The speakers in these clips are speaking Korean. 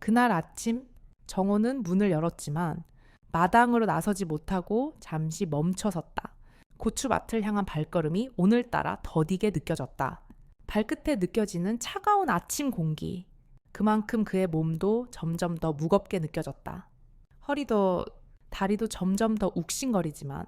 그날 아침 정호는 문을 열었지만 마당으로 나서지 못하고 잠시 멈춰섰다. 고추밭을 향한 발걸음이 오늘따라 더디게 느껴졌다. 발끝에 느껴지는 차가운 아침 공기. 그만큼 그의 몸도 점점 더 무겁게 느껴졌다. 허리도 다리도 점점 더 욱신거리지만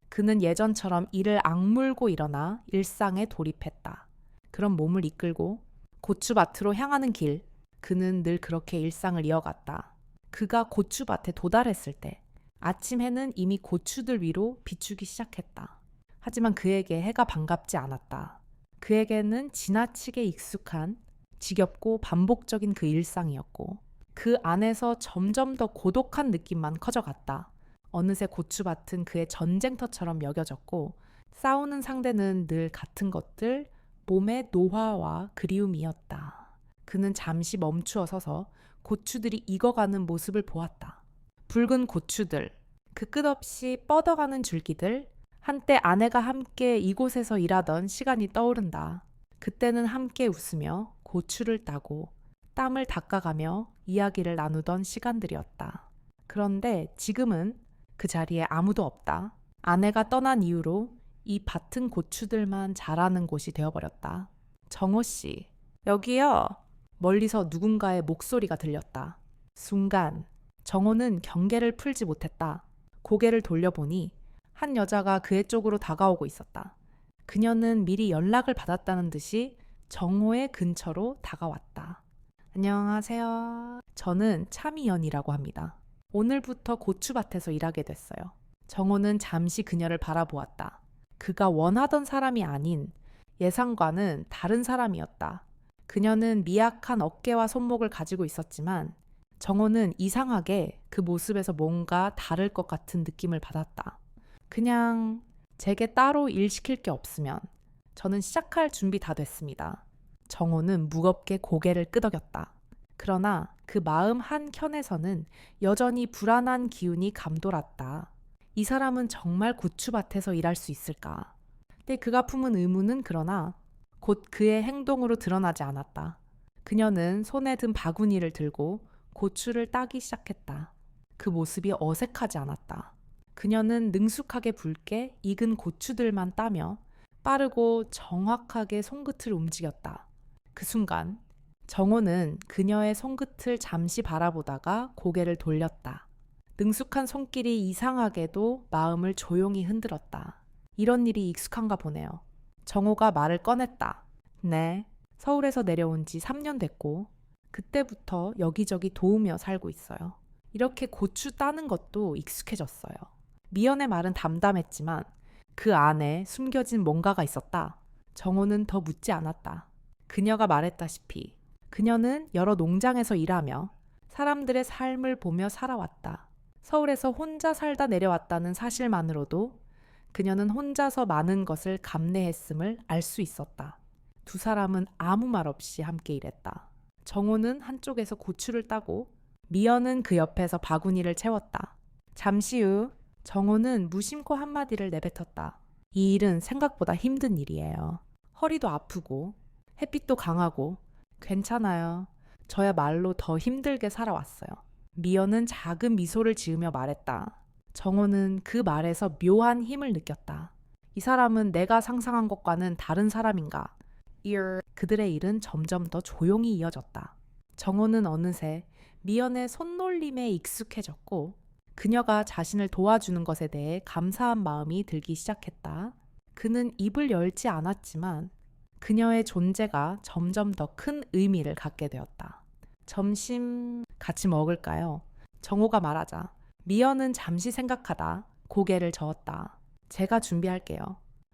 그는 예전처럼 이를 악물고 일어나 일상에 돌입했다. 그런 몸을 이끌고 고추밭으로 향하는 길, 그는 늘 그렇게 일상을 이어갔다. 그가 고추밭에 도달했을 때 아침 해는 이미 고추들 위로 비추기 시작했다. 하지만 그에게 해가 반갑지 않았다. 그에게는 지나치게 익숙한 지겹고 반복적인 그 일상이었고 그 안에서 점점 더 고독한 느낌만 커져갔다. 어느새 고추밭은 그의 전쟁터처럼 여겨졌고 싸우는 상대는 늘 같은 것들, 몸의 노화와 그리움이었다. 그는 잠시 멈추어 서서 고추들이 익어가는 모습을 보았다. 붉은 고추들, 그 끝없이 뻗어가는 줄기들, 한때 아내가 함께 이곳에서 일하던 시간이 떠오른다. 그때는 함께 웃으며 고추를 따고 땀을 닦아가며 이야기를 나누던 시간들이었다. 그런데 지금은 그 자리에 아무도 없다. 아내가 떠난 이후로 이 밭은 고추들만 자라는 곳이 되어버렸다. 정호 씨, 여기요. 멀리서 누군가의 목소리가 들렸다. 순간 정호는 경계를 풀지 못했다. 고개를 돌려보니 한 여자가 그의 쪽으로 다가오고 있었다. 그녀는 미리 연락을 받았다는 듯이 정호의 근처로 다가왔다. 안녕하세요. 저는 차미연이라고 합니다. 오늘부터 고추밭에서 일하게 됐어요. 정호는 잠시 그녀를 바라보았다. 그가 원하던 사람이 아닌 예상과는 다른 사람이었다. 그녀는 미약한 어깨와 손목을 가지고 있었지만 정호는 이상하게 그 모습에서 뭔가 다를 것 같은 느낌을 받았다. 그냥 제게 따로 일 시킬 게 없으면 저는 시작할 준비 다 됐습니다. 정호는 무겁게 고개를 끄덕였다. 그러나 그 마음 한켠에서는 여전히 불안한 기운이 감돌았다. 이 사람은 정말 고추밭에서 일할 수 있을까? 근데 그가 품은 의문은 그러나 곧 그의 행동으로 드러나지 않았다. 그녀는 손에 든 바구니를 들고 고추를 따기 시작했다. 그 모습이 어색하지 않았다. 그녀는 능숙하게 붉게 익은 고추들만 따며 빠르고 정확하게 손끝을 움직였다. 그 순간 정호는 그녀의 손끝을 잠시 바라보다가 고개를 돌렸다. 능숙한 손길이 이상하게도 마음을 조용히 흔들었다. 이런 일이 익숙한가 보네요. 정호가 말을 꺼냈다. 네, 서울에서 내려온 지 3년 됐고 그때부터 여기저기 도우며 살고 있어요. 이렇게 고추 따는 것도 익숙해졌어요. 미연의 말은 담담했지만 그 안에 숨겨진 뭔가가 있었다. 정호는 더 묻지 않았다. 그녀가 말했다시피 그녀는 여러 농장에서 일하며 사람들의 삶을 보며 살아왔다. 서울에서 혼자 살다 내려왔다는 사실만으로도 그녀는 혼자서 많은 것을 감내했음을 알 수 있었다. 두 사람은 아무 말 없이 함께 일했다. 정호는 한쪽에서 고추를 따고 미연은 그 옆에서 바구니를 채웠다. 잠시 후 정호는 무심코 한마디를 내뱉었다. 이 일은 생각보다 힘든 일이에요. 허리도 아프고 햇빛도 강하고 괜찮아요. 저야말로 더 힘들게 살아왔어요. 미연은 작은 미소를 지으며 말했다. 정호는 그 말에서 묘한 힘을 느꼈다. 이 사람은 내가 상상한 것과는 다른 사람인가? 그들의 일은 점점 더 조용히 이어졌다. 정호는 어느새 미연의 손놀림에 익숙해졌고 그녀가 자신을 도와주는 것에 대해 감사한 마음이 들기 시작했다. 그는 입을 열지 않았지만 그녀의 존재가 점점 더 큰 의미를 갖게 되었다. 점심 같이 먹을까요? 정호가 말하자 미연은 잠시 생각하다 고개를 저었다. 제가 준비할게요.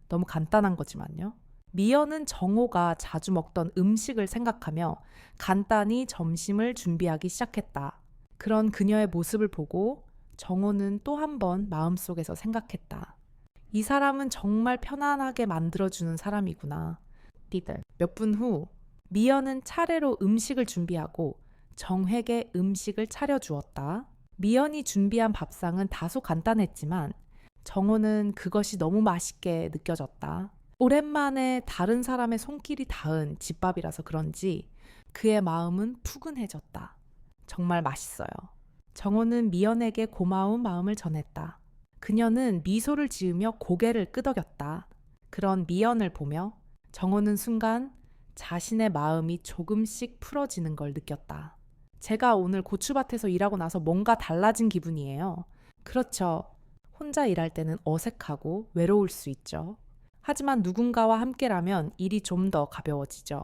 너무 간단한 거지만요. 미연은 정호가 자주 먹던 음식을 생각하며 간단히 점심을 준비하기 시작했다. 그런 그녀의 모습을 보고 정호는 또 한 번 마음속에서 생각했다. 이 사람은 정말 편안하게 만들어주는 사람이구나. 몇 분 후 미연은 차례로 음식을 준비하고 정회에게 음식을 차려주었다. 미연이 준비한 밥상은 다소 간단했지만 정호는 그것이 너무 맛있게 느껴졌다. 오랜만에 다른 사람의 손길이 닿은 집밥이라서 그런지 그의 마음은 푸근해졌다. 정말 맛있어요. 정호는 미연에게 고마운 마음을 전했다. 그녀는 미소를 지으며 고개를 끄덕였다. 그런 미연을 보며 정호는 순간 자신의 마음이 조금씩 풀어지는 걸 느꼈다. 제가 오늘 고추밭에서 일하고 나서 뭔가 달라진 기분이에요. 그렇죠. 혼자 일할 때는 어색하고 외로울 수 있죠. 하지만 누군가와 함께라면 일이 좀 더 가벼워지죠.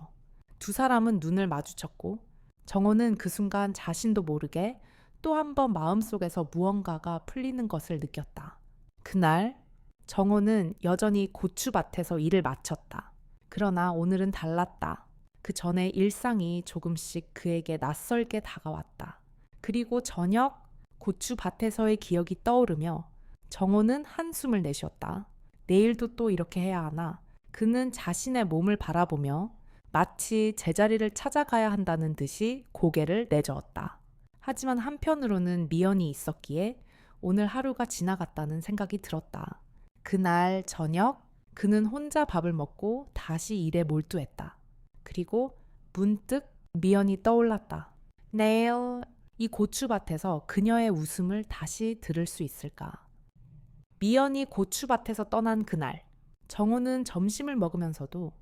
두 사람은 눈을 마주쳤고 정호는 그 순간 자신도 모르게 또 한 번 마음속에서 무언가가 풀리는 것을 느꼈다. 그날 정호는 여전히 고추밭에서 일을 마쳤다. 그러나 오늘은 달랐다. 그 전에 일상이 조금씩 그에게 낯설게 다가왔다. 그리고 저녁 고추밭에서의 기억이 떠오르며 정호는 한숨을 내쉬었다. 내일도 또 이렇게 해야 하나? 그는 자신의 몸을 바라보며 마치 제자리를 찾아가야 한다는 듯이 고개를 내저었다. 하지만 한편으로는 미연이 있었기에 오늘 하루가 지나갔다는 생각이 들었다. 그날 저녁 그는 혼자 밥을 먹고 다시 일에 몰두했다. 그리고 문득 미연이 떠올랐다. 내일 이 고추밭에서 그녀의 웃음을 다시 들을 수 있을까? 미연이 고추밭에서 떠난 그날 정호는 점심을 먹으면서도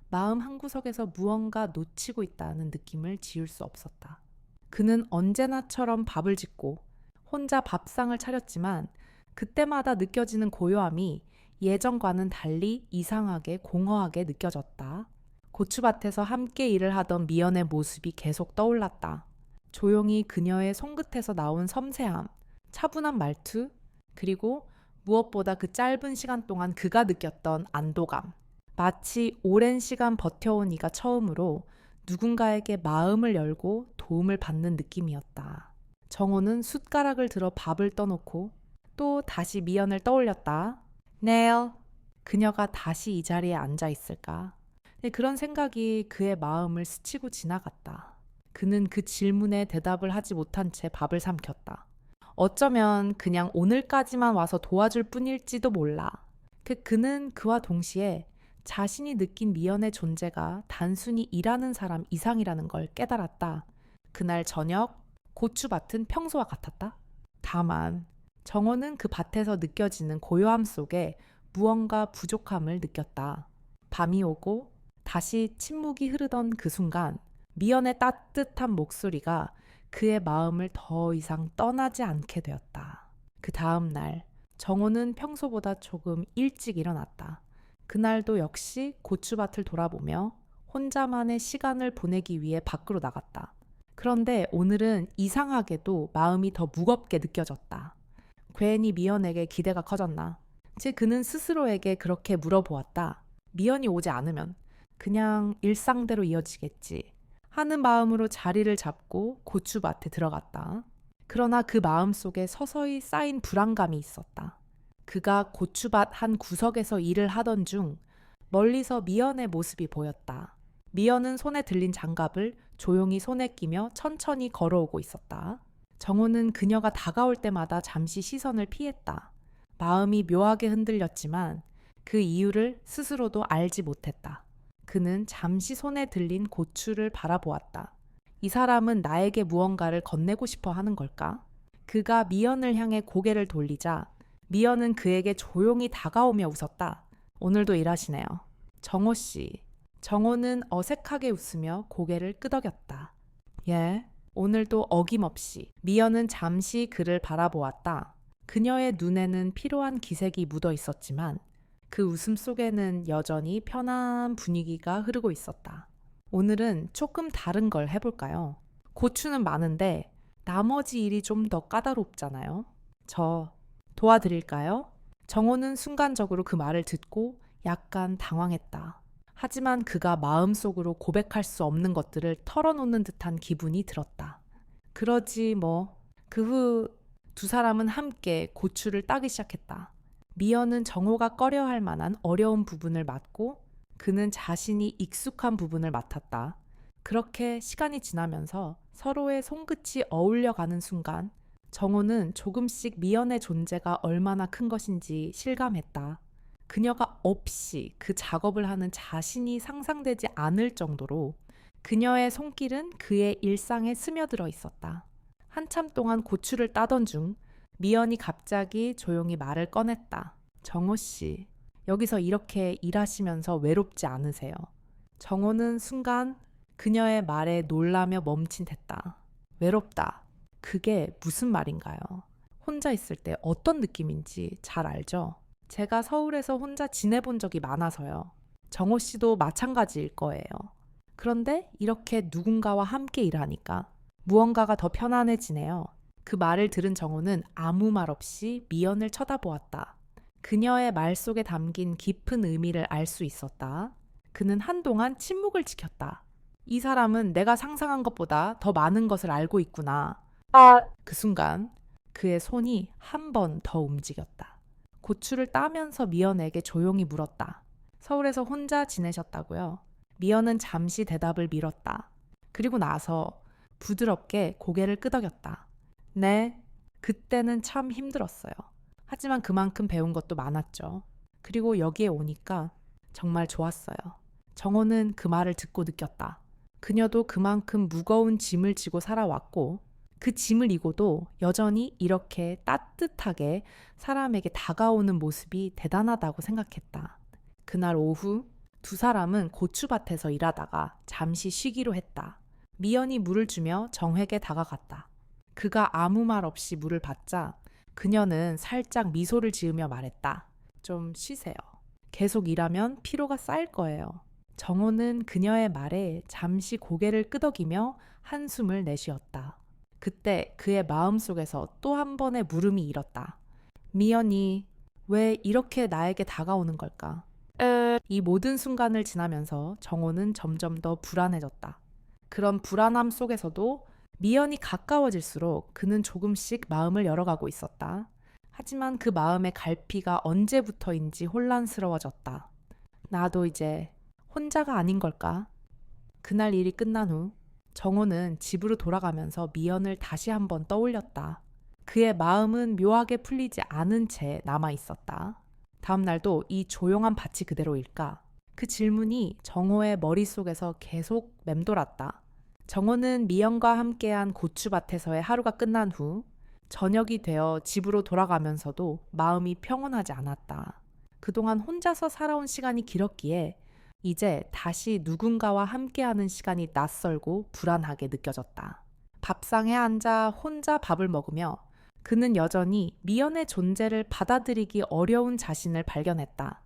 마음 한구석에서 무언가 놓치고 있다는 느낌을 지울 수 없었다. 그는 언제나처럼 밥을 짓고 혼자 밥상을 차렸지만 그때마다 느껴지는 고요함이 예전과는 달리 이상하게 공허하게 느껴졌다. 고추밭에서 함께 일을 하던 미연의 모습이 계속 떠올랐다. 조용히 그녀의 손끝에서 나온 섬세함, 차분한 말투, 그리고 무엇보다 그 짧은 시간 동안 그가 느꼈던 안도감. 마치 오랜 시간 버텨온 이가 처음으로 누군가에게 마음을 열고 도움을 받는 느낌이었다. 정호는 숟가락을 들어 밥을 떠놓고 또 다시 미연을 떠올렸다. 내일 그녀가 다시 이 자리에 앉아 있을까? 그런 생각이 그의 마음을 스치고 지나갔다. 그는 그 질문에 대답을 하지 못한 채 밥을 삼켰다. 어쩌면 그냥 오늘까지만 와서 도와줄 뿐일지도 몰라. 그는 그와 동시에 자신이 느낀 미연의 존재가 단순히 일하는 사람 이상이라는 걸 깨달았다. 그날 저녁 고추밭은 평소와 같았다. 다만 정호는 그 밭에서 느껴지는 고요함 속에 무언가 부족함을 느꼈다. 밤이 오고 다시 침묵이 흐르던 그 순간 미연의 따뜻한 목소리가 그의 마음을 더 이상 떠나지 않게 되었다. 그 다음 날 정호는 평소보다 조금 일찍 일어났다. 그날도 역시 고추밭을 돌아보며 혼자만의 시간을 보내기 위해 밖으로 나갔다. 그런데 오늘은 이상하게도 마음이 더 무겁게 느껴졌다. 괜히 미연에게 기대가 커졌나? 즉 그는 스스로에게 그렇게 물어보았다. 미연이 오지 않으면 그냥 일상대로 이어지겠지 하는 마음으로 자리를 잡고 고추밭에 들어갔다. 그러나 그 마음 속에 서서히 쌓인 불안감이 있었다. 그가 고추밭 한 구석에서 일을 하던 중 멀리서 미연의 모습이 보였다. 미연은 손에 들린 장갑을 조용히 손에 끼며 천천히 걸어오고 있었다. 정호는 그녀가 다가올 때마다 잠시 시선을 피했다. 마음이 묘하게 흔들렸지만 그 이유를 스스로도 알지 못했다. 그는 잠시 손에 들린 고추를 바라보았다. 이 사람은 나에게 무언가를 건네고 싶어 하는 걸까? 그가 미연을 향해 고개를 돌리자 미연은 그에게 조용히 다가오며 웃었다. 오늘도 일하시네요. 정호 씨. 정호는 어색하게 웃으며 고개를 끄덕였다. 예, 오늘도 어김없이. 미연은 잠시 그를 바라보았다. 그녀의 눈에는 피로한 기색이 묻어 있었지만 그 웃음 속에는 여전히 편한 분위기가 흐르고 있었다. 오늘은 조금 다른 걸 해볼까요? 고추는 많은데 나머지 일이 좀 더 까다롭잖아요. 저 도와드릴까요? 정호는 순간적으로 그 말을 듣고 약간 당황했다. 하지만 그가 마음속으로 고백할 수 없는 것들을 털어놓는 듯한 기분이 들었다. 그러지 뭐. 그 후 두 사람은 함께 고추를 따기 시작했다. 미연은 정호가 꺼려할 만한 어려운 부분을 맡고 그는 자신이 익숙한 부분을 맡았다. 그렇게 시간이 지나면서 서로의 손끝이 어울려가는 순간 정호는 조금씩 미연의 존재가 얼마나 큰 것인지 실감했다. 그녀가 없이 그 작업을 하는 자신이 상상되지 않을 정도로 그녀의 손길은 그의 일상에 스며들어 있었다. 한참 동안 고추를 따던 중 미연이 갑자기 조용히 말을 꺼냈다. 정호 씨, 여기서 이렇게 일하시면서 외롭지 않으세요? 정호는 순간 그녀의 말에 놀라며 멈칫했다. 외롭다. 그게 무슨 말인가요? 혼자 있을 때 어떤 느낌인지 잘 알죠? 제가 서울에서 혼자 지내본 적이 많아서요. 정호 씨도 마찬가지일 거예요. 그런데 이렇게 누군가와 함께 일하니까 무언가가 더 편안해지네요. 그 말을 들은 정호는 아무 말 없이 미연을 쳐다보았다. 그녀의 말 속에 담긴 깊은 의미를 알 수 있었다. 그는 한동안 침묵을 지켰다. 이 사람은 내가 상상한 것보다 더 많은 것을 알고 있구나. 그 순간 그의 손이 한 번 더 움직였다. 고추를 따면서 미연에게 조용히 물었다. 서울에서 혼자 지내셨다고요? 미연은 잠시 대답을 미뤘다. 그리고 나서 부드럽게 고개를 끄덕였다. 네, 그때는 참 힘들었어요. 하지만 그만큼 배운 것도 많았죠. 그리고 여기에 오니까 정말 좋았어요. 정호는 그 말을 듣고 느꼈다. 그녀도 그만큼 무거운 짐을 지고 살아왔고 그 짐을 이고도 여전히 이렇게 따뜻하게 사람에게 다가오는 모습이 대단하다고 생각했다. 그날 오후 두 사람은 고추밭에서 일하다가 잠시 쉬기로 했다. 미연이 물을 주며 정회에게 다가갔다. 그가 아무 말 없이 물을 받자 그녀는 살짝 미소를 지으며 말했다. 좀 쉬세요. 계속 일하면 피로가 쌓일 거예요. 정호는 그녀의 말에 잠시 고개를 끄덕이며 한숨을 내쉬었다. 그때 그의 마음속에서 또 한 번의 물음이 일었다. 미연이 왜 이렇게 나에게 다가오는 걸까? 이 모든 순간을 지나면서 정호는 점점 더 불안해졌다. 그런 불안함 속에서도 미연이 가까워질수록 그는 조금씩 마음을 열어가고 있었다. 하지만 그 마음의 갈피가 언제부터인지 혼란스러워졌다. 나도 이제 혼자가 아닌 걸까? 그날 일이 끝난 후 정호는 집으로 돌아가면서 미연을 다시 한번 떠올렸다. 그의 마음은 묘하게 풀리지 않은 채 남아 있었다. 다음 날도 이 조용한 밭이 그대로일까? 그 질문이 정호의 머릿속에서 계속 맴돌았다. 정호는 미연과 함께한 고추밭에서의 하루가 끝난 후 저녁이 되어 집으로 돌아가면서도 마음이 평온하지 않았다. 그동안 혼자서 살아온 시간이 길었기에 이제 다시 누군가와 함께하는 시간이 낯설고 불안하게 느껴졌다. 밥상에 앉아 혼자 밥을 먹으며 그는 여전히 미연의 존재를 받아들이기 어려운 자신을 발견했다.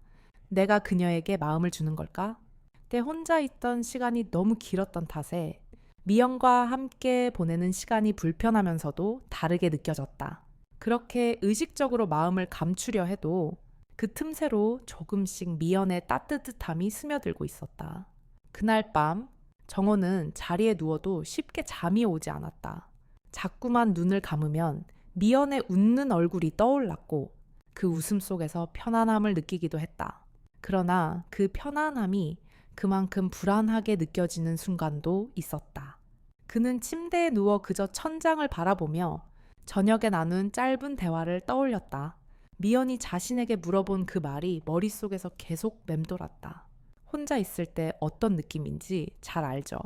내가 그녀에게 마음을 주는 걸까? 때 혼자 있던 시간이 너무 길었던 탓에 미연과 함께 보내는 시간이 불편하면서도 다르게 느껴졌다. 그렇게 의식적으로 마음을 감추려 해도 그 틈새로 조금씩 미연의 따뜻함이 스며들고 있었다. 그날 밤 정호는 자리에 누워도 쉽게 잠이 오지 않았다. 자꾸만 눈을 감으면 미연의 웃는 얼굴이 떠올랐고 그 웃음 속에서 편안함을 느끼기도 했다. 그러나 그 편안함이 그만큼 불안하게 느껴지는 순간도 있었다. 그는 침대에 누워 그저 천장을 바라보며 저녁에 나눈 짧은 대화를 떠올렸다. 미연이 자신에게 물어본 그 말이 머릿속에서 계속 맴돌았다. 혼자 있을 때 어떤 느낌인지 잘 알죠.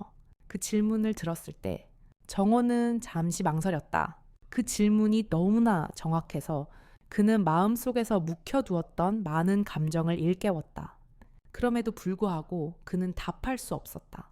그 질문을 들었을 때 정호는 잠시 망설였다. 그 질문이 너무나 정확해서 그는 마음속에서 묵혀두었던 많은 감정을 일깨웠다. 그럼에도 불구하고 그는 답할 수 없었다.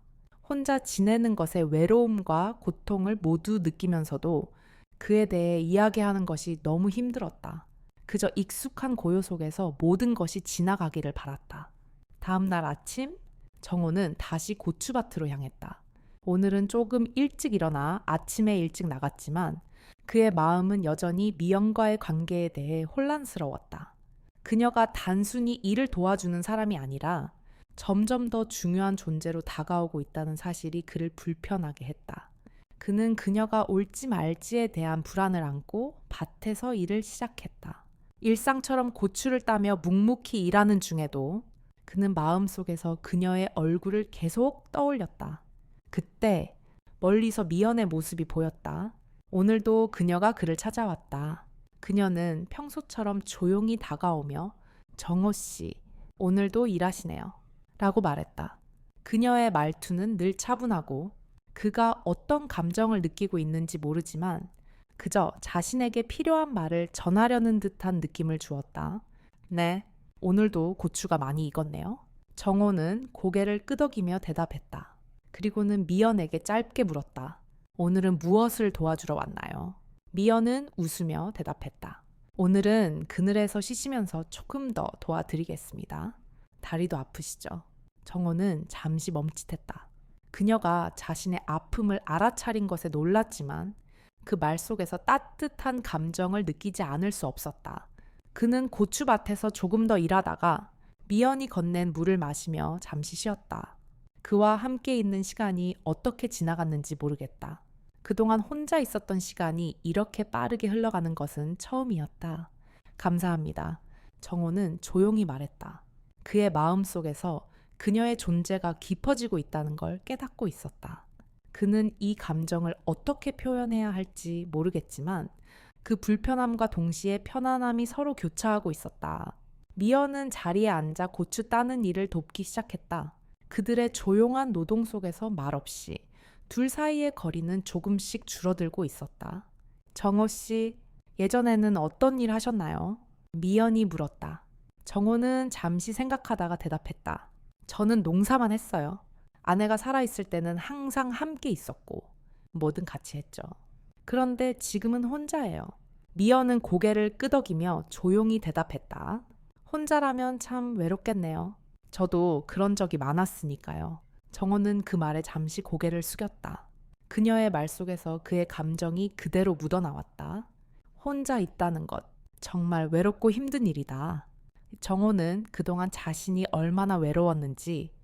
혼자 지내는 것의 외로움과 고통을 모두 느끼면서도 그에 대해 이야기하는 것이 너무 힘들었다. 그저 익숙한 고요 속에서 모든 것이 지나가기를 바랐다. 다음 날 아침 정호는 다시 고추밭으로 향했다. 오늘은 조금 일찍 일어나 아침에 일찍 나갔지만 그의 마음은 여전히 미연과의 관계에 대해 혼란스러웠다. 그녀가 단순히 일을 도와주는 사람이 아니라 점점 더 중요한 존재로 다가오고 있다는 사실이 그를 불편하게 했다. 그는 그녀가 올지 말지에 대한 불안을 안고 밭에서 일을 시작했다. 일상처럼 고추를 따며 묵묵히 일하는 중에도 그는 마음속에서 그녀의 얼굴을 계속 떠올렸다. 그때 멀리서 미연의 모습이 보였다. 오늘도 그녀가 그를 찾아왔다. 그녀는 평소처럼 조용히 다가오며 정호 씨, 오늘도 일하시네요. 라고 말했다. 그녀의 말투는 늘 차분하고 그가 어떤 감정을 느끼고 있는지 모르지만 그저 자신에게 필요한 말을 전하려는 듯한 느낌을 주었다. 네, 오늘도 고추가 많이 익었네요. 정호는 고개를 끄덕이며 대답했다. 그리고는 미연에게 짧게 물었다. 오늘은 무엇을 도와주러 왔나요? 미연은 웃으며 대답했다. 오늘은 그늘에서 쉬시면서 조금 더 도와드리겠습니다. 다리도 아프시죠? 정호는 잠시 멈칫했다. 그녀가 자신의 아픔을 알아차린 것에 놀랐지만 그 말 속에서 따뜻한 감정을 느끼지 않을 수 없었다. 그는 고추밭에서 조금 더 일하다가 미연이 건넨 물을 마시며 잠시 쉬었다. 그와 함께 있는 시간이 어떻게 지나갔는지 모르겠다. 그동안 혼자 있었던 시간이 이렇게 빠르게 흘러가는 것은 처음이었다. 감사합니다. 정호는 조용히 말했다. 그의 마음 속에서 그녀의 존재가 깊어지고 있다는 걸 깨닫고 있었다. 그는 이 감정을 어떻게 표현해야 할지 모르겠지만 그 불편함과 동시에 편안함이 서로 교차하고 있었다. 미연은 자리에 앉아 고추 따는 일을 돕기 시작했다. 그들의 조용한 노동 속에서 말없이 둘 사이의 거리는 조금씩 줄어들고 있었다. 정호 씨, 예전에는 어떤 일 하셨나요? 미연이 물었다. 정호는 잠시 생각하다가 대답했다. 저는 농사만 했어요. 아내가 살아있을 때는 항상 함께 있었고 뭐든 같이 했죠. 그런데 지금은 혼자예요. 미연은 고개를 끄덕이며 조용히 대답했다. 혼자라면 참 외롭겠네요. 저도 그런 적이 많았으니까요. 정호는 그 말에 잠시 고개를 숙였다. 그녀의 말 속에서 그의 감정이 그대로 묻어나왔다. 혼자 있다는 것, 정말 외롭고 힘든 일이다. 정호는 그동안 자신이 얼마나 외로웠는지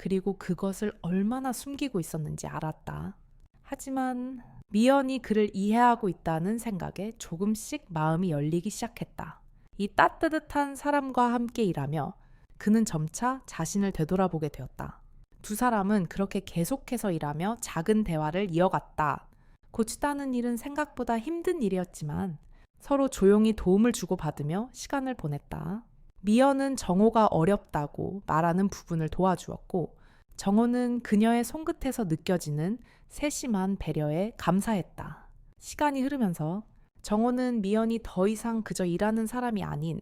그리고 그것을 얼마나 숨기고 있었는지 알았다. 하지만 미연이 그를 이해하고 있다는 생각에 조금씩 마음이 열리기 시작했다. 이 따뜻한 사람과 함께 일하며 그는 점차 자신을 되돌아보게 되었다. 두 사람은 그렇게 계속해서 일하며 작은 대화를 이어갔다. 고추 따는 일은 생각보다 힘든 일이었지만 서로 조용히 도움을 주고받으며 시간을 보냈다. 미연은 정호가 어렵다고 말하는 부분을 도와주었고 정호는 그녀의 손끝에서 느껴지는 세심한 배려에 감사했다. 시간이 흐르면서 정호는 미연이 더 이상 그저 일하는 사람이 아닌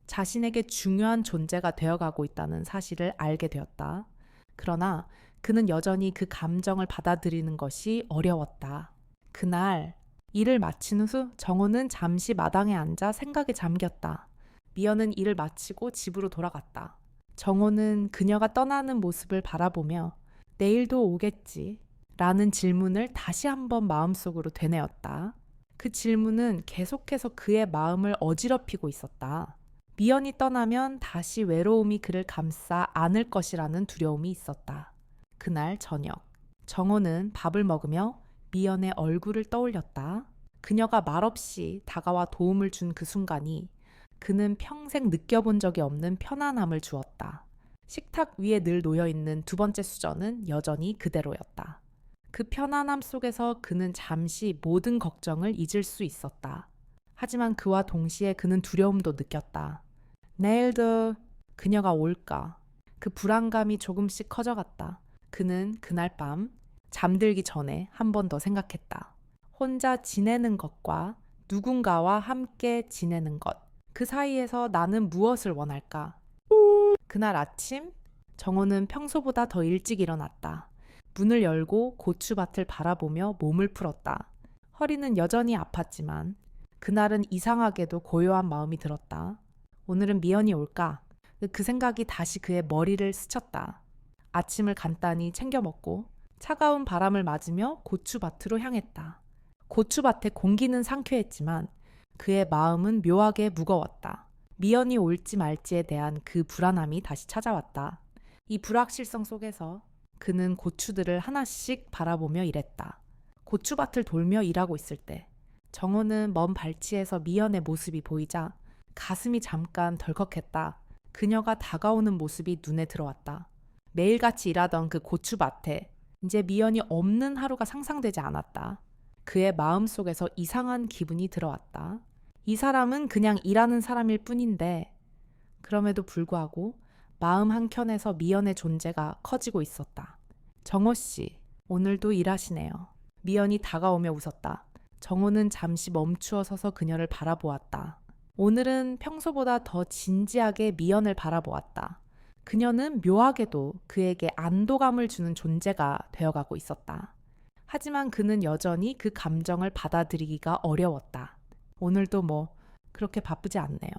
자신에게 중요한 존재가 되어가고 있다는 사실을 알게 되었다. 그러나 그는 여전히 그 감정을 받아들이는 것이 어려웠다. 그날 일을 마친 후 정호는 잠시 마당에 앉아 생각에 잠겼다. 미연은 일을 마치고 집으로 돌아갔다. 정호는 그녀가 떠나는 모습을 바라보며 내일도 오겠지? 라는 질문을 다시 한번 마음속으로 되뇌었다. 그 질문은 계속해서 그의 마음을 어지럽히고 있었다. 미연이 떠나면 다시 외로움이 그를 감싸 안을 것이라는 두려움이 있었다. 그날 저녁, 정호는 밥을 먹으며 미연의 얼굴을 떠올렸다. 그녀가 말없이 다가와 도움을 준 그 순간이 그는 평생 느껴본 적이 없는 편안함을 주었다. 식탁 위에 늘 놓여있는 두 번째 수저는 여전히 그대로였다. 그 편안함 속에서 그는 잠시 모든 걱정을 잊을 수 있었다. 하지만 그와 동시에 그는 두려움도 느꼈다. 내일도 그녀가 올까? 그 불안감이 조금씩 커져갔다. 그는 그날 밤 잠들기 전에 한 번 더 생각했다. 혼자 지내는 것과 누군가와 함께 지내는 것. 그 사이에서 나는 무엇을 원할까? 그날 아침 정호는 평소보다 더 일찍 일어났다. 문을 열고 고추밭을 바라보며 몸을 풀었다. 허리는 여전히 아팠지만 그날은 이상하게도 고요한 마음이 들었다. 오늘은 미연이 올까? 그 생각이 다시 그의 머리를 스쳤다. 아침을 간단히 챙겨 먹고 차가운 바람을 맞으며 고추밭으로 향했다. 고추밭의 공기는 상쾌했지만 그의 마음은 묘하게 무거웠다. 미연이 올지 말지에 대한 그 불안함이 다시 찾아왔다. 이 불확실성 속에서 그는 고추들을 하나씩 바라보며 일했다. 고추밭을 돌며 일하고 있을 때 정호는 먼 발치에서 미연의 모습이 보이자 가슴이 잠깐 덜컥했다. 그녀가 다가오는 모습이 눈에 들어왔다. 매일같이 일하던 그 고추밭에 이제 미연이 없는 하루가 상상되지 않았다. 그의 마음속에서 이상한 기분이 들어왔다. 이 사람은 그냥 일하는 사람일 뿐인데 그럼에도 불구하고 마음 한켠에서 미연의 존재가 커지고 있었다. 정호 씨, 오늘도 일하시네요. 미연이 다가오며 웃었다. 정호는 잠시 멈추어 서서 그녀를 바라보았다. 오늘은 평소보다 더 진지하게 미연을 바라보았다. 그녀는 묘하게도 그에게 안도감을 주는 존재가 되어가고 있었다. 하지만 그는 여전히 그 감정을 받아들이기가 어려웠다. 오늘도 뭐 그렇게 바쁘지 않네요.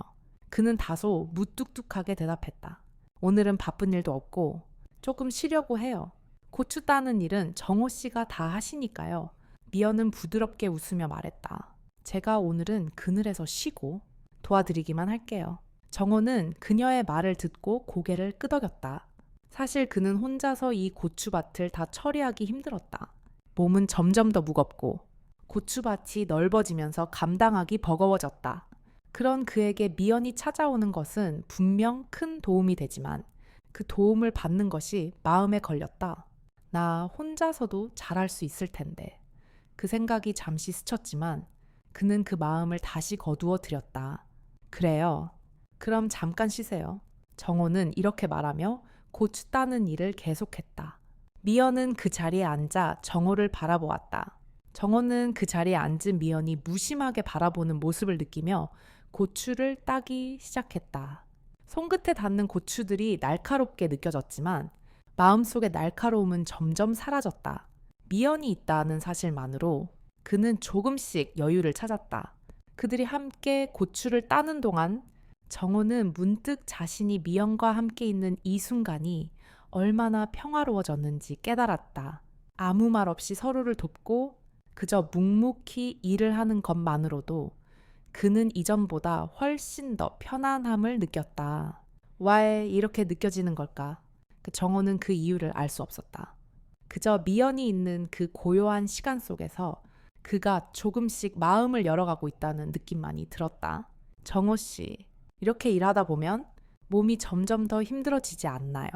그는 다소 무뚝뚝하게 대답했다. 오늘은 바쁜 일도 없고 조금 쉬려고 해요. 고추 따는 일은 정호 씨가 다 하시니까요. 미연은 부드럽게 웃으며 말했다. 제가 오늘은 그늘에서 쉬고 도와드리기만 할게요. 정호는 그녀의 말을 듣고 고개를 끄덕였다. 사실 그는 혼자서 이 고추밭을 다 처리하기 힘들었다. 몸은 점점 더 무겁고 고추밭이 넓어지면서 감당하기 버거워졌다. 그런 그에게 미연이 찾아오는 것은 분명 큰 도움이 되지만 그 도움을 받는 것이 마음에 걸렸다. 나 혼자서도 잘할 수 있을 텐데. 그 생각이 잠시 스쳤지만 그는 그 마음을 다시 거두어 들였다. 그래요. 그럼 잠깐 쉬세요. 정호는 이렇게 말하며 고추 따는 일을 계속했다. 미연은 그 자리에 앉아 정호를 바라보았다. 정호는 그 자리에 앉은 미연이 무심하게 바라보는 모습을 느끼며 고추를 따기 시작했다. 손끝에 닿는 고추들이 날카롭게 느껴졌지만 마음속의 날카로움은 점점 사라졌다. 미연이 있다는 사실만으로 그는 조금씩 여유를 찾았다. 그들이 함께 고추를 따는 동안 정호는 문득 자신이 미연과 함께 있는 이 순간이 얼마나 평화로워졌는지 깨달았다. 아무 말 없이 서로를 돕고 그저 묵묵히 일을 하는 것만으로도 그는 이전보다 훨씬 더 편안함을 느꼈다. 왜 이렇게 느껴지는 걸까? 정호는 그 이유를 알 수 없었다. 그저 미연이 있는 그 고요한 시간 속에서 그가 조금씩 마음을 열어가고 있다는 느낌만이 들었다. 정호 씨, 이렇게 일하다 보면 몸이 점점 더 힘들어지지 않나요?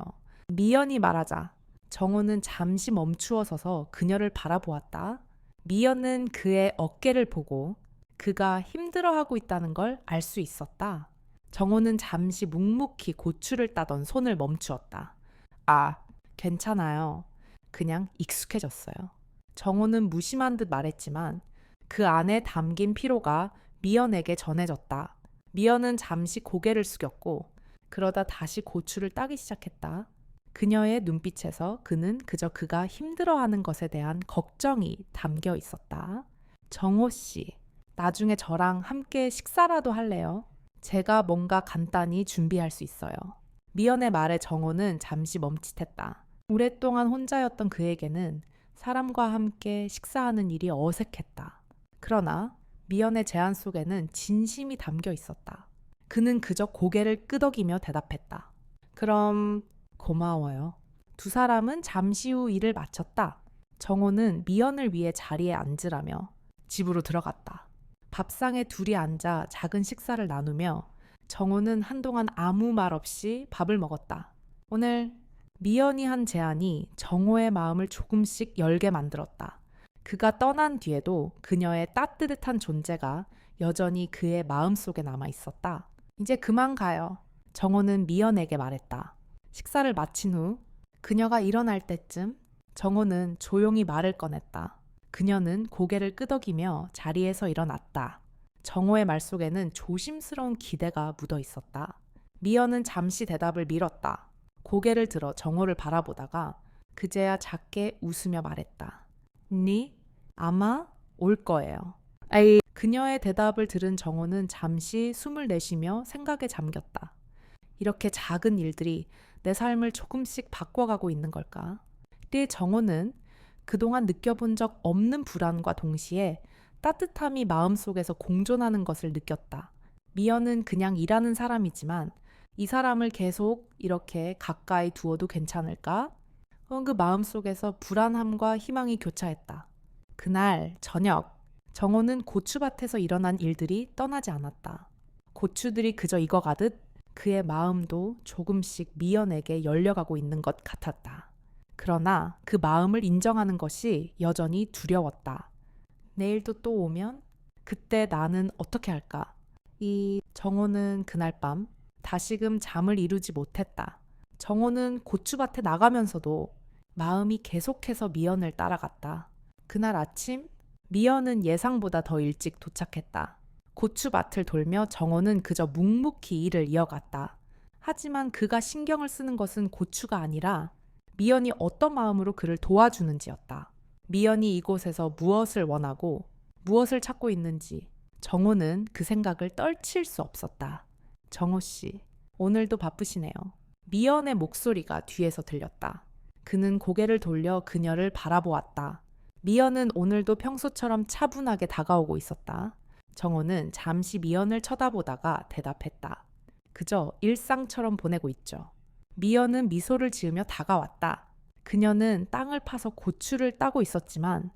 미연이 말하자 정호는 잠시 멈추어 서서 그녀를 바라보았다. 미연은 그의 어깨를 보고 그가 힘들어하고 있다는 걸 알 수 있었다. 정호는 잠시 묵묵히 고추를 따던 손을 멈추었다. 아, 괜찮아요. 그냥 익숙해졌어요. 정호는 무심한 듯 말했지만 그 안에 담긴 피로가 미연에게 전해졌다. 미연은 잠시 고개를 숙였고 그러다 다시 고추를 따기 시작했다. 그녀의 눈빛에서 그는 그저 그가 힘들어하는 것에 대한 걱정이 담겨 있었다. 정호 씨, 나중에 저랑 함께 식사라도 할래요? 제가 뭔가 간단히 준비할 수 있어요. 미연의 말에 정호는 잠시 멈칫했다. 오랫동안 혼자였던 그에게는 사람과 함께 식사하는 일이 어색했다. 그러나 미연의 제안 속에는 진심이 담겨 있었다. 그는 그저 고개를 끄덕이며 대답했다. 그럼 고마워요. 두 사람은 잠시 후 일을 마쳤다. 정호는 미연을 위해 자리에 앉으라며 집으로 들어갔다. 밥상에 둘이 앉아 작은 식사를 나누며 정호는 한동안 아무 말 없이 밥을 먹었다. 오늘 미연이 한 제안이 정호의 마음을 조금씩 열게 만들었다. 그가 떠난 뒤에도 그녀의 따뜻한 존재가 여전히 그의 마음속에 남아 있었다. 이제 그만 가요. 정호는 미연에게 말했다. 식사를 마친 후 그녀가 일어날 때쯤 정호는 조용히 말을 꺼냈다. 그녀는 고개를 끄덕이며 자리에서 일어났다. 정호의 말 속에는 조심스러운 기대가 묻어 있었다. 미연은 잠시 대답을 미뤘다. 고개를 들어 정호를 바라보다가 그제야 작게 웃으며 말했다. 니? 아마 올 거예요. 에이. 그녀의 대답을 들은 정호는 잠시 숨을 내쉬며 생각에 잠겼다. 이렇게 작은 일들이 내 삶을 조금씩 바꿔가고 있는 걸까? 이때 정호는 그동안 느껴본 적 없는 불안과 동시에 따뜻함이 마음속에서 공존하는 것을 느꼈다. 미연은 그냥 일하는 사람이지만 이 사람을 계속 이렇게 가까이 두어도 괜찮을까? 그 마음속에서 불안함과 희망이 교차했다. 그날 저녁, 정호는 고추밭에서 일어난 일들이 떠나지 않았다. 고추들이 그저 익어가듯 그의 마음도 조금씩 미연에게 열려가고 있는 것 같았다. 그러나 그 마음을 인정하는 것이 여전히 두려웠다. 내일도 또 오면 그때 나는 어떻게 할까? 이 정호는 그날 밤 다시금 잠을 이루지 못했다. 정호는 고추밭에 나가면서도 마음이 계속해서 미연을 따라갔다. 그날 아침 미연은 예상보다 더 일찍 도착했다. 고추밭을 돌며 정호는 그저 묵묵히 일을 이어갔다. 하지만 그가 신경을 쓰는 것은 고추가 아니라 미연이 어떤 마음으로 그를 도와주는지였다. 미연이 이곳에서 무엇을 원하고 무엇을 찾고 있는지 정호는 그 생각을 떨칠 수 없었다. 정호 씨, 오늘도 바쁘시네요. 미연의 목소리가 뒤에서 들렸다. 그는 고개를 돌려 그녀를 바라보았다. 미연은 오늘도 평소처럼 차분하게 다가오고 있었다. 정호는 잠시 미연을 쳐다보다가 대답했다. 그저 일상처럼 보내고 있죠. 미연은 미소를 지으며 다가왔다. 그녀는 땅을 파서 고추를 따고 있었지만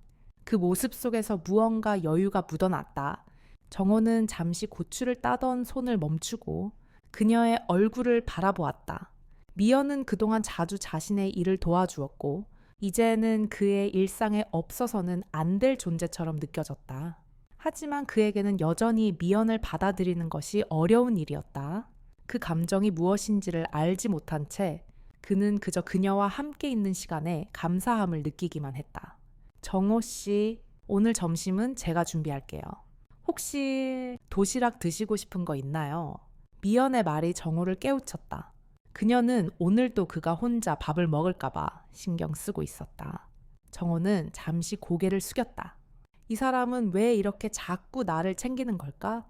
그 모습 속에서 무언가 여유가 묻어났다. 정호는 잠시 고추를 따던 손을 멈추고 그녀의 얼굴을 바라보았다. 미연은 그동안 자주 자신의 일을 도와주었고 이제는 그의 일상에 없어서는 안 될 존재처럼 느껴졌다. 하지만 그에게는 여전히 미연을 받아들이는 것이 어려운 일이었다. 그 감정이 무엇인지를 알지 못한 채 그는 그저 그녀와 함께 있는 시간에 감사함을 느끼기만 했다. 정호 씨, 오늘 점심은 제가 준비할게요. 혹시 도시락 드시고 싶은 거 있나요? 미연의 말이 정호를 깨우쳤다. 그녀는 오늘도 그가 혼자 밥을 먹을까봐 신경 쓰고 있었다. 정호는 잠시 고개를 숙였다. 이 사람은 왜 이렇게 자꾸 나를 챙기는 걸까?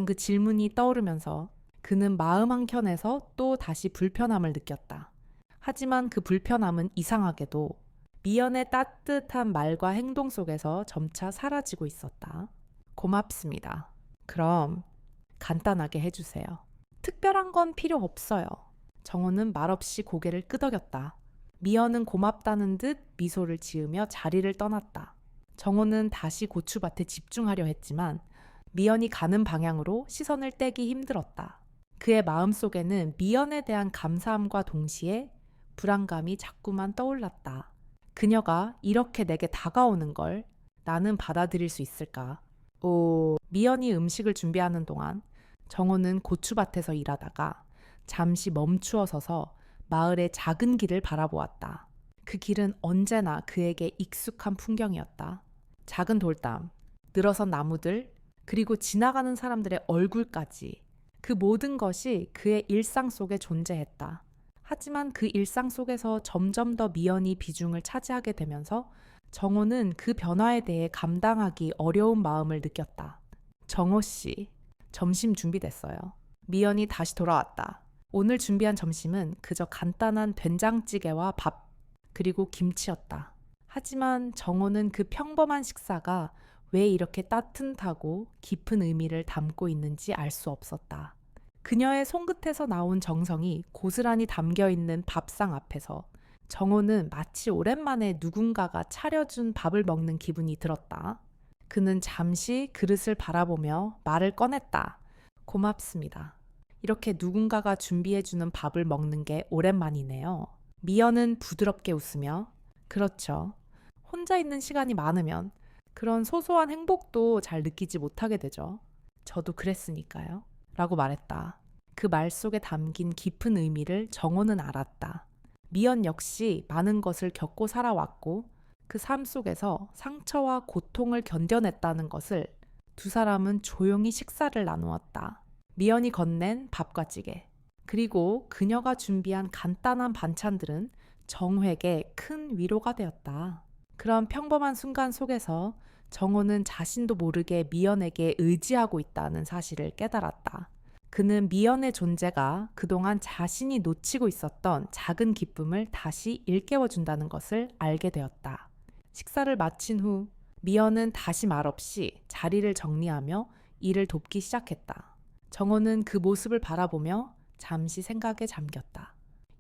그 질문이 떠오르면서 그는 마음 한켠에서 또 다시 불편함을 느꼈다. 하지만 그 불편함은 이상하게도 미연의 따뜻한 말과 행동 속에서 점차 사라지고 있었다. 고맙습니다. 그럼 간단하게 해주세요. 특별한 건 필요 없어요. 정호는 말없이 고개를 끄덕였다. 미연은 고맙다는 듯 미소를 지으며 자리를 떠났다. 정호는 다시 고추밭에 집중하려 했지만 미연이 가는 방향으로 시선을 떼기 힘들었다. 그의 마음속에는 미연에 대한 감사함과 동시에 불안감이 자꾸만 떠올랐다. 그녀가 이렇게 내게 다가오는 걸 나는 받아들일 수 있을까? 미연이 음식을 준비하는 동안 정호는 고추밭에서 일하다가 잠시 멈추어 서서 마을의 작은 길을 바라보았다. 그 길은 언제나 그에게 익숙한 풍경이었다. 작은 돌담, 늘어선 나무들, 그리고 지나가는 사람들의 얼굴까지 그 모든 것이 그의 일상 속에 존재했다. 하지만 그 일상 속에서 점점 더 미연이 비중을 차지하게 되면서 정호는 그 변화에 대해 감당하기 어려운 마음을 느꼈다. 정호 씨, 점심 준비됐어요. 미연이 다시 돌아왔다. 오늘 준비한 점심은 그저 간단한 된장찌개와 밥, 그리고 김치였다. 하지만 정호는 그 평범한 식사가 왜 이렇게 따뜻하고 깊은 의미를 담고 있는지 알 수 없었다. 그녀의 손끝에서 나온 정성이 고스란히 담겨있는 밥상 앞에서 정호는 마치 오랜만에 누군가가 차려준 밥을 먹는 기분이 들었다. 그는 잠시 그릇을 바라보며 말을 꺼냈다. 고맙습니다. 이렇게 누군가가 준비해주는 밥을 먹는 게 오랜만이네요. 미연은 부드럽게 웃으며 그렇죠. 혼자 있는 시간이 많으면 그런 소소한 행복도 잘 느끼지 못하게 되죠. 저도 그랬으니까요. 라고 말했다. 그 말 속에 담긴 깊은 의미를 정호는 알았다. 미연 역시 많은 것을 겪고 살아왔고 그 삶 속에서 상처와 고통을 견뎌냈다는 것을 두 사람은 조용히 식사를 나누었다. 미연이 건넨 밥과 찌개, 그리고 그녀가 준비한 간단한 반찬들은 정호에게 큰 위로가 되었다. 그런 평범한 순간 속에서 정호는 자신도 모르게 미연에게 의지하고 있다는 사실을 깨달았다. 그는 미연의 존재가 그동안 자신이 놓치고 있었던 작은 기쁨을 다시 일깨워준다는 것을 알게 되었다. 식사를 마친 후 미연은 다시 말없이 자리를 정리하며 일을 돕기 시작했다. 정호는 그 모습을 바라보며 잠시 생각에 잠겼다.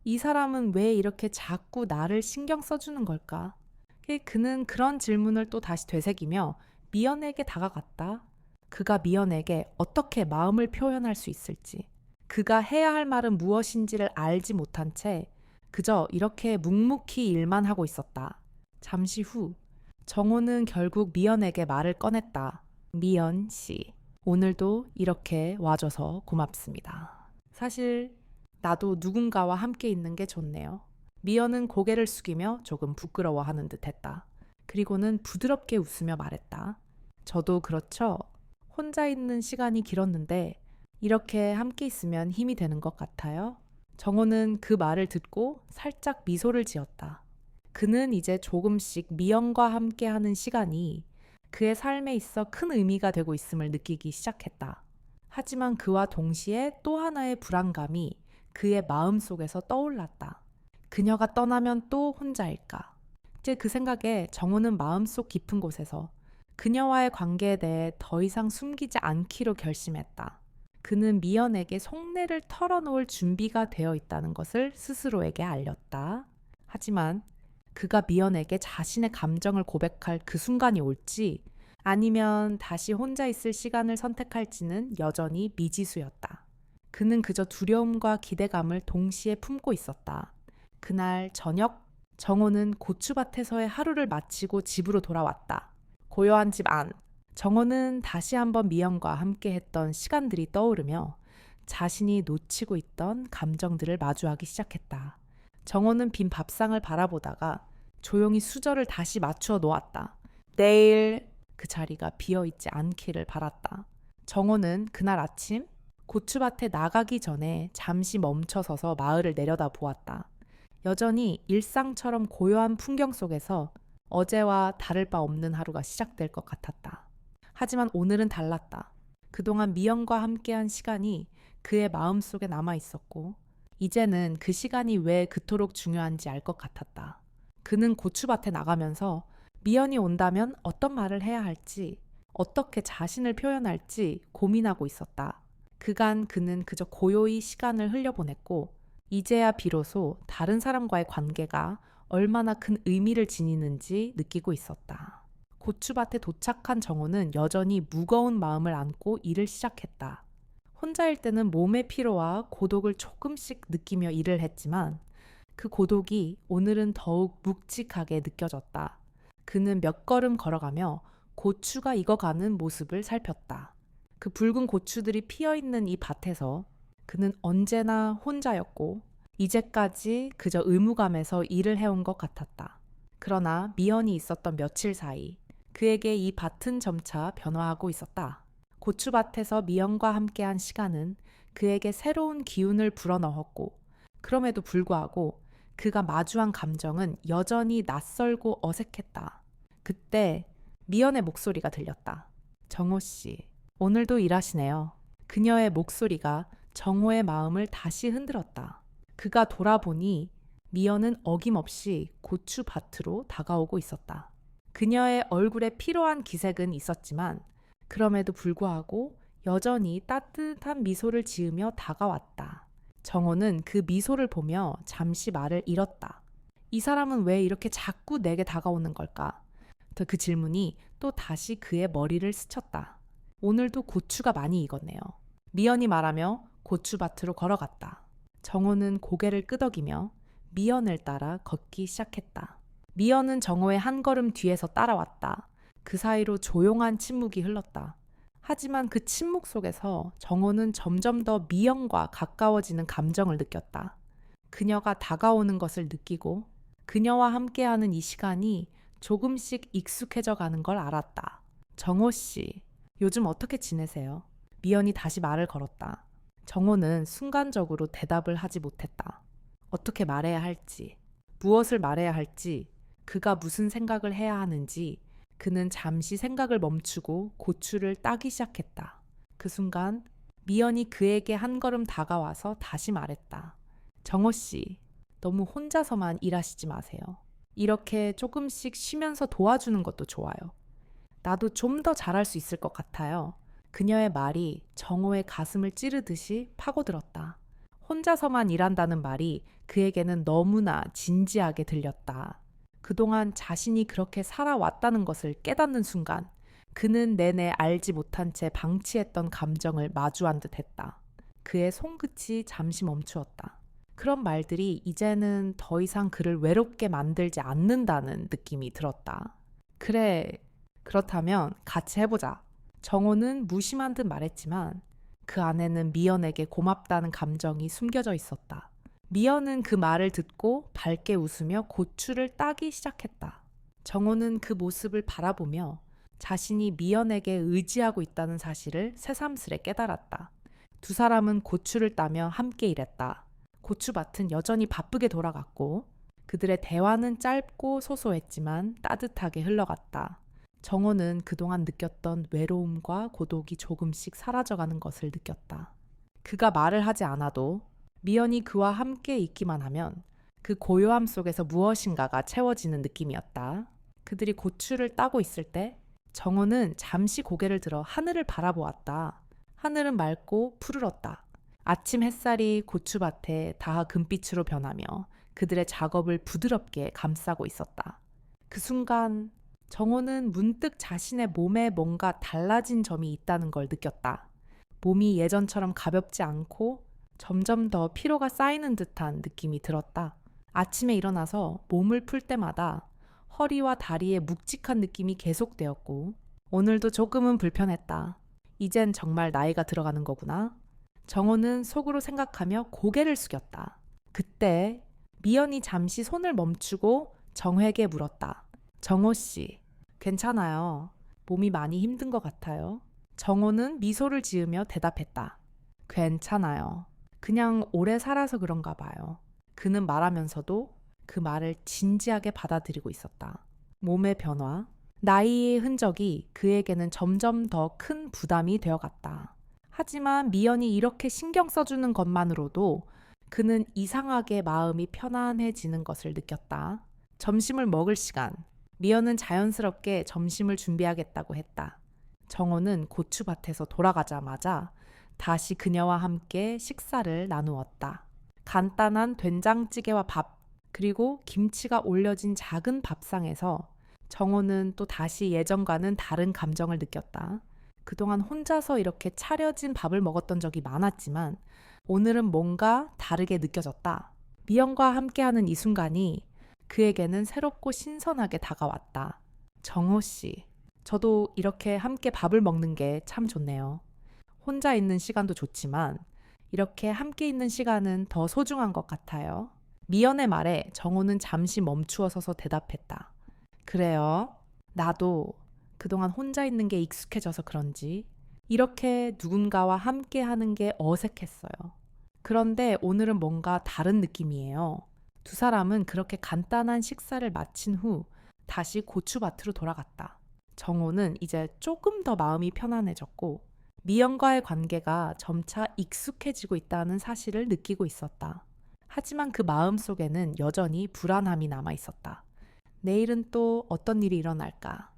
이 사람은 왜 이렇게 자꾸 나를 신경 써주는 걸까? 그는 그런 질문을 또 다시 되새기며 미연에게 다가갔다. 그가 미연에게 어떻게 마음을 표현할 수 있을지, 그가 해야 할 말은 무엇인지를 알지 못한 채 그저 이렇게 묵묵히 일만 하고 있었다. 잠시 후 정호는 결국 미연에게 말을 꺼냈다. 미연 씨, 오늘도 이렇게 와줘서 고맙습니다. 사실 나도 누군가와 함께 있는 게 좋네요. 미연은 고개를 숙이며 조금 부끄러워하는 듯 했다. 그리고는 부드럽게 웃으며 말했다. 저도 그렇죠. 혼자 있는 시간이 길었는데 이렇게 함께 있으면 힘이 되는 것 같아요. 정호는 그 말을 듣고 살짝 미소를 지었다. 그는 이제 조금씩 미연과 함께하는 시간이 그의 삶에 있어 큰 의미가 되고 있음을 느끼기 시작했다. 하지만 그와 동시에 또 하나의 불안감이 그의 마음속에서 떠올랐다. 그녀가 떠나면 또 혼자일까? 이제 그 생각에 정호는 마음속 깊은 곳에서 그녀와의 관계에 대해 더 이상 숨기지 않기로 결심했다. 그는 미연에게 속내를 털어놓을 준비가 되어 있다는 것을 스스로에게 알렸다. 하지만 그가 미연에게 자신의 감정을 고백할 그 순간이 올지 아니면 다시 혼자 있을 시간을 선택할지는 여전히 미지수였다. 그는 그저 두려움과 기대감을 동시에 품고 있었다. 그날 저녁, 정호는 고추밭에서의 하루를 마치고 집으로 돌아왔다. 고요한 집 안. 정호는 다시 한번 미연과 함께 했던 시간들이 떠오르며 자신이 놓치고 있던 감정들을 마주하기 시작했다. 정호는 빈 밥상을 바라보다가 조용히 수저를 다시 맞추어 놓았다. 내일 그 자리가 비어있지 않기를 바랐다. 정호는 그날 아침 고추밭에 나가기 전에 잠시 멈춰서서 마을을 내려다 보았다. 여전히 일상처럼 고요한 풍경 속에서 어제와 다를 바 없는 하루가 시작될 것 같았다. 하지만 오늘은 달랐다. 그동안 미연과 함께한 시간이 그의 마음속에 남아 있었고 이제는 그 시간이 왜 그토록 중요한지 알 것 같았다. 그는 고추밭에 나가면서 미연이 온다면 어떤 말을 해야 할지, 어떻게 자신을 표현할지 고민하고 있었다. 그간 그는 그저 고요히 시간을 흘려보냈고 이제야 비로소 다른 사람과의 관계가 얼마나 큰 의미를 지니는지 느끼고 있었다. 고추밭에 도착한 정호는 여전히 무거운 마음을 안고 일을 시작했다. 혼자일 때는 몸의 피로와 고독을 조금씩 느끼며 일을 했지만 그 고독이 오늘은 더욱 묵직하게 느껴졌다. 그는 몇 걸음 걸어가며 고추가 익어가는 모습을 살폈다. 그 붉은 고추들이 피어있는 이 밭에서 그는 언제나 혼자였고 이제까지 그저 의무감에서 일을 해온 것 같았다. 그러나 미연이 있었던 며칠 사이 그에게 이 밭은 점차 변화하고 있었다. 고추밭에서 미연과 함께한 시간은 그에게 새로운 기운을 불어넣었고 그럼에도 불구하고 그가 마주한 감정은 여전히 낯설고 어색했다. 그때 미연의 목소리가 들렸다. 정호 씨, 오늘도 일하시네요. 그녀의 목소리가 정호의 마음을 다시 흔들었다. 그가 돌아보니 미연은 어김없이 고추밭으로 다가오고 있었다. 그녀의 얼굴에 피로한 기색은 있었지만 그럼에도 불구하고 여전히 따뜻한 미소를 지으며 다가왔다. 정호는 그 미소를 보며 잠시 말을 잃었다. 이 사람은 왜 이렇게 자꾸 내게 다가오는 걸까? 그 질문이 또 다시 그의 머리를 스쳤다. 오늘도 고추가 많이 익었네요. 미연이 말하며 고추밭으로 걸어갔다. 정호는 고개를 끄덕이며 미연을 따라 걷기 시작했다. 미연은 정호의 한 걸음 뒤에서 따라왔다. 그 사이로 조용한 침묵이 흘렀다. 하지만 그 침묵 속에서 정호는 점점 더 미연과 가까워지는 감정을 느꼈다. 그녀가 다가오는 것을 느끼고 그녀와 함께하는 이 시간이 조금씩 익숙해져 가는 걸 알았다. 정호 씨, 요즘 어떻게 지내세요? 미연이 다시 말을 걸었다. 정호는 순간적으로 대답을 하지 못했다. 어떻게 말해야 할지, 무엇을 말해야 할지, 그가 무슨 생각을 해야 하는지 그는 잠시 생각을 멈추고 고추를 따기 시작했다. 그 순간 미연이 그에게 한 걸음 다가와서 다시 말했다. 정호 씨, 너무 혼자서만 일하시지 마세요. 이렇게 조금씩 쉬면서 도와주는 것도 좋아요. 나도 좀 더 잘할 수 있을 것 같아요. 그녀의 말이 정호의 가슴을 찌르듯이 파고들었다. 혼자서만 일한다는 말이 그에게는 너무나 진지하게 들렸다. 그동안 자신이 그렇게 살아왔다는 것을 깨닫는 순간 그는 내내 알지 못한 채 방치했던 감정을 마주한 듯 했다. 그의 손끝이 잠시 멈추었다. 그런 말들이 이제는 더 이상 그를 외롭게 만들지 않는다는 느낌이 들었다. 그래, 그렇다면 같이 해보자. 정호는 무심한 듯 말했지만 그 안에는 미연에게 고맙다는 감정이 숨겨져 있었다. 미연은 그 말을 듣고 밝게 웃으며 고추를 따기 시작했다. 정호는 그 모습을 바라보며 자신이 미연에게 의지하고 있다는 사실을 새삼스레 깨달았다. 두 사람은 고추를 따며 함께 일했다. 고추밭은 여전히 바쁘게 돌아갔고 그들의 대화는 짧고 소소했지만 따뜻하게 흘러갔다. 정호는 그동안 느꼈던 외로움과 고독이 조금씩 사라져가는 것을 느꼈다. 그가 말을 하지 않아도 미연이 그와 함께 있기만 하면 그 고요함 속에서 무엇인가가 채워지는 느낌이었다. 그들이 고추를 따고 있을 때 정호는 잠시 고개를 들어 하늘을 바라보았다. 하늘은 맑고 푸르렀다. 아침 햇살이 고추밭에 다하 금빛으로 변하며 그들의 작업을 부드럽게 감싸고 있었다. 그 순간 정호는 문득 자신의 몸에 뭔가 달라진 점이 있다는 걸 느꼈다. 몸이 예전처럼 가볍지 않고 점점 더 피로가 쌓이는 듯한 느낌이 들었다. 아침에 일어나서 몸을 풀 때마다 허리와 다리에 묵직한 느낌이 계속되었고 오늘도 조금은 불편했다. 이젠 정말 나이가 들어가는 거구나. 정호는 속으로 생각하며 고개를 숙였다. 그때 미연이 잠시 손을 멈추고 정호에게 물었다. 정호 씨, 괜찮아요. 몸이 많이 힘든 것 같아요. 정호는 미소를 지으며 대답했다. 괜찮아요. 그냥 오래 살아서 그런가 봐요. 그는 말하면서도 그 말을 진지하게 받아들이고 있었다. 몸의 변화, 나이의 흔적이 그에게는 점점 더 큰 부담이 되어갔다. 하지만 미연이 이렇게 신경 써주는 것만으로도 그는 이상하게 마음이 편안해지는 것을 느꼈다. 점심을 먹을 시간. 미연은 자연스럽게 점심을 준비하겠다고 했다. 정호는 고추밭에서 돌아가자마자 다시 그녀와 함께 식사를 나누었다. 간단한 된장찌개와 밥, 그리고 김치가 올려진 작은 밥상에서 정호는 또 다시 예전과는 다른 감정을 느꼈다. 그동안 혼자서 이렇게 차려진 밥을 먹었던 적이 많았지만 오늘은 뭔가 다르게 느껴졌다. 미연과 함께하는 이 순간이 그에게는 새롭고 신선하게 다가왔다. 정호 씨, 저도 이렇게 함께 밥을 먹는 게 참 좋네요. 혼자 있는 시간도 좋지만 이렇게 함께 있는 시간은 더 소중한 것 같아요. 미연의 말에 정호는 잠시 멈추어 서서 대답했다. 그래요. 나도 그동안 혼자 있는 게 익숙해져서 그런지 이렇게 누군가와 함께 하는 게 어색했어요. 그런데 오늘은 뭔가 다른 느낌이에요. 두 사람은 그렇게 간단한 식사를 마친 후 다시 고추밭으로 돌아갔다. 정호는 이제 조금 더 마음이 편안해졌고 미연과의 관계가 점차 익숙해지고 있다는 사실을 느끼고 있었다. 하지만 그 마음 속에는 여전히 불안함이 남아 있었다. 내일은 또 어떤 일이 일어날까?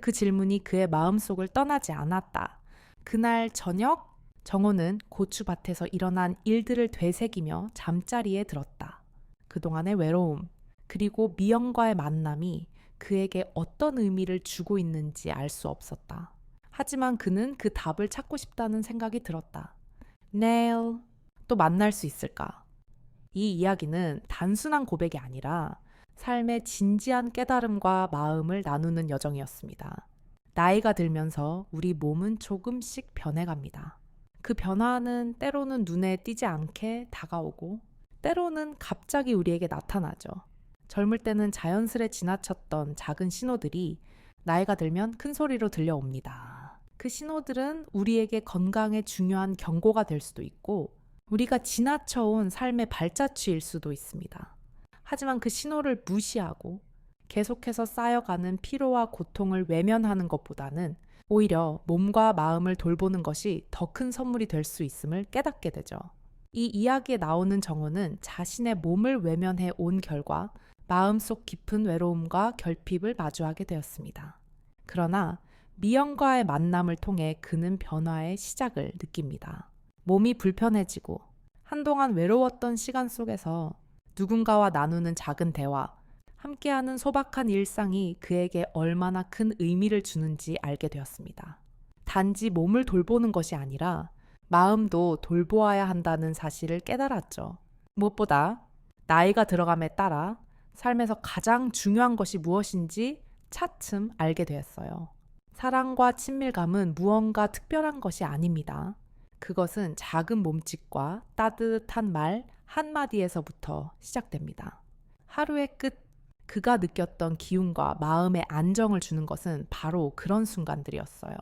그 질문이 그의 마음속을 떠나지 않았다. 그날 저녁 정호는 고추밭에서 일어난 일들을 되새기며 잠자리에 들었다. 그동안의 외로움, 그리고 미연과의 만남이 그에게 어떤 의미를 주고 있는지 알 수 없었다. 하지만 그는 그 답을 찾고 싶다는 생각이 들었다. 내일 또 만날 수 있을까? 이 이야기는 단순한 고백이 아니라 삶의 진지한 깨달음과 마음을 나누는 여정이었습니다. 나이가 들면서 우리 몸은 조금씩 변해갑니다. 그 변화는 때로는 눈에 띄지 않게 다가오고 때로는 갑자기 우리에게 나타나죠. 젊을 때는 자연스레 지나쳤던 작은 신호들이 나이가 들면 큰 소리로 들려옵니다. 그 신호들은 우리에게 건강에 중요한 경고가 될 수도 있고 우리가 지나쳐온 삶의 발자취일 수도 있습니다. 하지만 그 신호를 무시하고 계속해서 쌓여가는 피로와 고통을 외면하는 것보다는 오히려 몸과 마음을 돌보는 것이 더 큰 선물이 될 수 있음을 깨닫게 되죠. 이 이야기에 나오는 정호는 자신의 몸을 외면해 온 결과 마음속 깊은 외로움과 결핍을 마주하게 되었습니다. 그러나 미연과의 만남을 통해 그는 변화의 시작을 느낍니다. 몸이 불편해지고 한동안 외로웠던 시간 속에서 누군가와 나누는 작은 대화, 함께하는 소박한 일상이 그에게 얼마나 큰 의미를 주는지 알게 되었습니다. 단지 몸을 돌보는 것이 아니라 마음도 돌보아야 한다는 사실을 깨달았죠. 무엇보다 나이가 들어감에 따라 삶에서 가장 중요한 것이 무엇인지 차츰 알게 되었어요. 사랑과 친밀감은 무언가 특별한 것이 아닙니다. 그것은 작은 몸짓과 따뜻한 말 한마디에서부터 시작됩니다. 하루의 끝, 그가 느꼈던 기운과 마음의 안정을 주는 것은 바로 그런 순간들이었어요.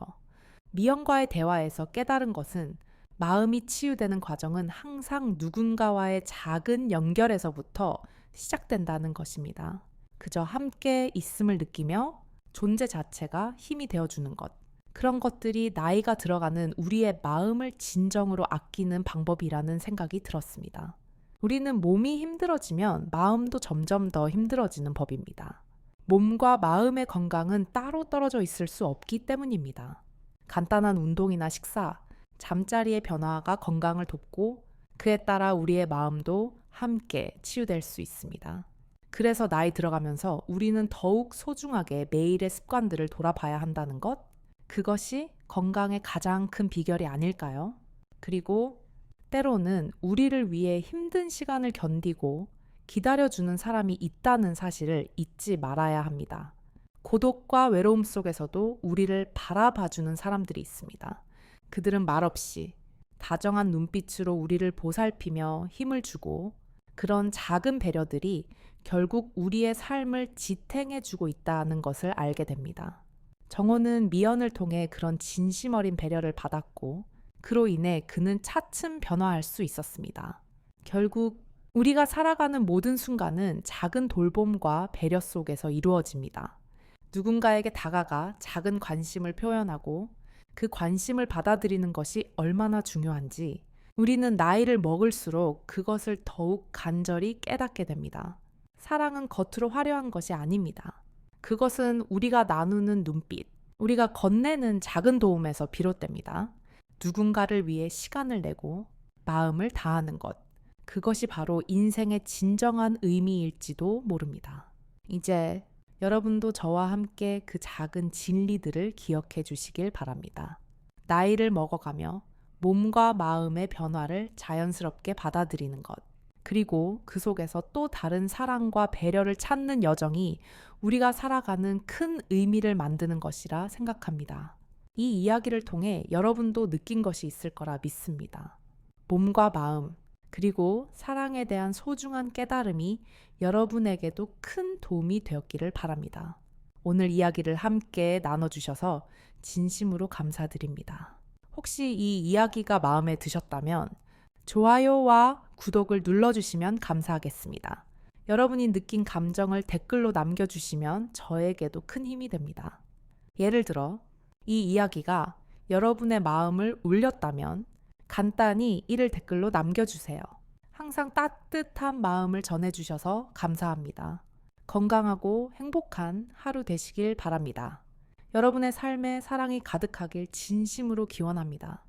미연과의 대화에서 깨달은 것은 마음이 치유되는 과정은 항상 누군가와의 작은 연결에서부터 시작된다는 것입니다. 그저 함께 있음을 느끼며 존재 자체가 힘이 되어주는 것. 그런 것들이 나이가 들어가는 우리의 마음을 진정으로 아끼는 방법이라는 생각이 들었습니다. 우리는 몸이 힘들어지면 마음도 점점 더 힘들어지는 법입니다. 몸과 마음의 건강은 따로 떨어져 있을 수 없기 때문입니다. 간단한 운동이나 식사, 잠자리의 변화가 건강을 돕고 그에 따라 우리의 마음도 함께 치유될 수 있습니다. 그래서 나이 들어가면서 우리는 더욱 소중하게 매일의 습관들을 돌아봐야 한다는 것, 그것이 건강의 가장 큰 비결이 아닐까요? 그리고 때로는 우리를 위해 힘든 시간을 견디고 기다려주는 사람이 있다는 사실을 잊지 말아야 합니다. 고독과 외로움 속에서도 우리를 바라봐주는 사람들이 있습니다. 그들은 말없이 다정한 눈빛으로 우리를 보살피며 힘을 주고 그런 작은 배려들이 결국 우리의 삶을 지탱해주고 있다는 것을 알게 됩니다. 정호는 미연을 통해 그런 진심 어린 배려를 받았고 그로 인해 그는 차츰 변화할 수 있었습니다. 결국 우리가 살아가는 모든 순간은 작은 돌봄과 배려 속에서 이루어집니다. 누군가에게 다가가 작은 관심을 표현하고 그 관심을 받아들이는 것이 얼마나 중요한지 우리는 나이를 먹을수록 그것을 더욱 간절히 깨닫게 됩니다. 사랑은 겉으로 화려한 것이 아닙니다. 그것은 우리가 나누는 눈빛, 우리가 건네는 작은 도움에서 비롯됩니다. 누군가를 위해 시간을 내고 마음을 다하는 것, 그것이 바로 인생의 진정한 의미일지도 모릅니다. 이제 여러분도 저와 함께 그 작은 진리들을 기억해 주시길 바랍니다. 나이를 먹어가며 몸과 마음의 변화를 자연스럽게 받아들이는 것, 그리고 그 속에서 또 다른 사랑과 배려를 찾는 여정이 우리가 살아가는 큰 의미를 만드는 것이라 생각합니다. 이 이야기를 통해 여러분도 느낀 것이 있을 거라 믿습니다. 몸과 마음, 그리고 사랑에 대한 소중한 깨달음이 여러분에게도 큰 도움이 되었기를 바랍니다. 오늘 이야기를 함께 나눠주셔서 진심으로 감사드립니다. 혹시 이 이야기가 마음에 드셨다면 좋아요와 구독을 눌러주시면 감사하겠습니다. 여러분이 느낀 감정을 댓글로 남겨주시면 저에게도 큰 힘이 됩니다. 예를 들어 이 이야기가 여러분의 마음을 울렸다면 간단히 이를 댓글로 남겨주세요. 항상 따뜻한 마음을 전해주셔서 감사합니다. 건강하고 행복한 하루 되시길 바랍니다. 여러분의 삶에 사랑이 가득하길 진심으로 기원합니다.